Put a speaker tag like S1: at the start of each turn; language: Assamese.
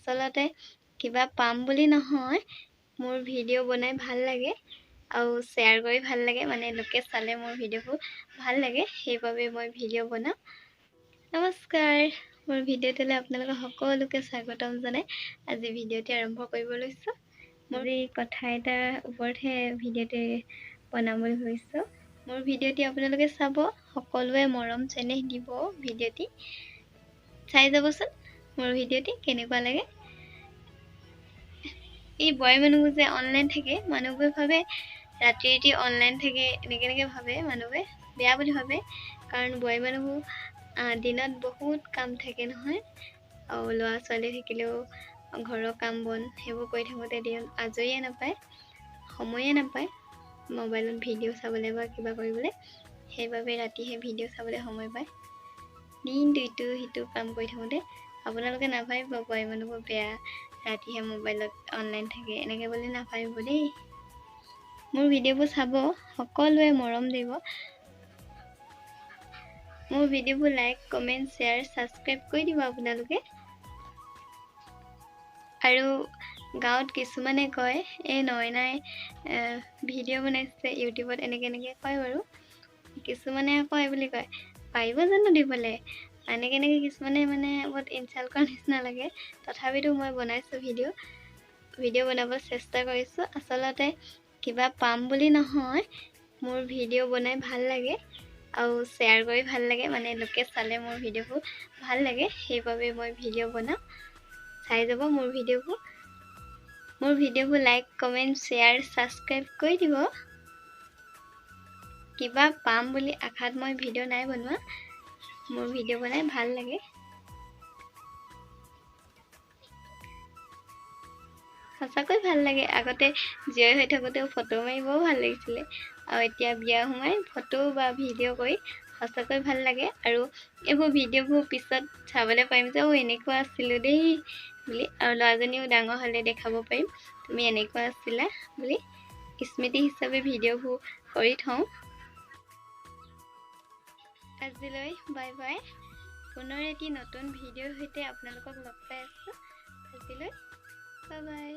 S1: আচলতে কিবা পাম বুলি নহয়, মোৰ ভিডিঅ' বনাই ভাল লাগে আৰু শ্বেয়াৰ কৰি ভাল লাগে, মানে লোকে চালে মোৰ ভিডিঅ'বোৰ ভাল লাগে, সেইবাবে মই ভিডিঅ' বনাওঁ। নমস্কাৰ, মোৰ ভিডিঅ'টোলৈ আপোনালোকক সকলোকে স্বাগতম জনাই আজি ভিডিঅ'টি আৰম্ভ কৰিব লৈছোঁ। মোৰ এই কথা এটাৰ ওপৰতহে ভিডিঅ'টি বনাম বুলি ভাবিছোঁ। মোৰ ভিডিঅ'টি আপোনালোকে চাব, সকলোৱে মৰম চেনেহ দিব। ভিডিঅ'টি চাই যাবচোন, মোৰ ভিডিঅ'টি কেনেকুৱা লাগে। এই বোৱাৰী মানুহবোৰ যে অনলাইন থাকে, মানুহবোৰে ভাবে ৰাতি ৰাতি অনলাইন থাকে, এনেকৈ ভাবে মানুহবোৰে, বেয়া বুলি ভাবে। কাৰণ বোৱাৰী মানুহবোৰ দিনত বহুত কাম থাকে নহয়, আৰু ল'ৰা ছোৱালী থাকিলেও ঘৰৰ কাম বন সেইবোৰ কৰি থাকোঁতে দিনত আজৰিয়ে নাপায়, সময়ে নাপায় মোবাইলত ভিডিঅ' চাবলৈ বা কিবা কৰিবলৈ। সেইবাবে ৰাতিহে ভিডিঅ' চাবলৈ সময় পায়, দিনটো ইটো সিটো কাম কৰি থাকোঁতে। আপোনালোকে নাভাবিব বোৱাৰী মানুহবোৰ বেয়া, ৰাতিহে মোবাইলত অনলাইন থাকে, এনেকৈ বুলি নাভাবিব দেই। মোৰ ভিডিঅ'বোৰ চাব, সকলোৱে মৰম দিব। মোৰ ভিডিঅ'বোৰ লাইক কমেণ্ট শ্বেয়াৰ ছাবস্ক্ৰাইব কৰি দিব আপোনালোকে। আৰু গাঁৱত কিছুমানে কয়, এই নয়নাই ভিডিঅ' বনাইছে ইউটিউবত, এনেকৈ কয় বাৰু। কিছুমানে আকৌ এই বুলি কয়, পাৰিব জানো দিবলৈ, এনেকৈ কিছুমানে মানে বহুত ইনচাল্ট কৰা নিচিনা লাগে। তথাপিতো মই বনাইছোঁ ভিডিঅ' বনাব চেষ্টা কৰিছোঁ। আচলতে কিবা পাম বুলি নহয়, মোৰ ভিডিঅ' বনাই ভাল লাগে আৰু শ্বেয়াৰ কৰি ভাল লাগে, মানে লোকে চালে মোৰ ভিডিঅ'বোৰ ভাল লাগে, সেইবাবে মই ভিডিঅ' বনাওঁ। চাই যাব মোৰ ভিডিঅ'বোৰ লাইক কমেণ্ট শ্বেয়াৰ ছাবস্ক্ৰাইব কৰি দিব। কিবা পাম বুলি আশাত মই ভিডিঅ' নাই বনোৱা, মোৰ ভিডিঅ' বনাই ভাল লাগে। সঁচাকৈ ভাল লাগে। আগতে জীয়াই হৈ থাকোঁতেও ফটো মাৰিবও ভাল লাগিছিলে, আৰু এতিয়া বিয়া সোমাই ফটো বা ভিডিঅ' কৰি সঁচাকৈ ভাল লাগে। আৰু এইবোৰ ভিডিঅ'বোৰ পিছত চাবলৈ পাৰিম যে এনেকুৱা আছিলোঁ দেই বুলি, আৰু ল'ৰাজনীও ডাঙৰ হ'লে দেখাব পাৰিম তুমি এনেকুৱা আছিলা বুলি, স্মৃতি হিচাপে ভিডিঅ'বোৰ কৰি থওঁ। আজিলৈ বাই বাই। পুনৰ এটি নতুন ভিডিঅ'ৰ সৈতে আপোনালোকক লগ পাই আছোঁ। আজিলৈ বাই বাই।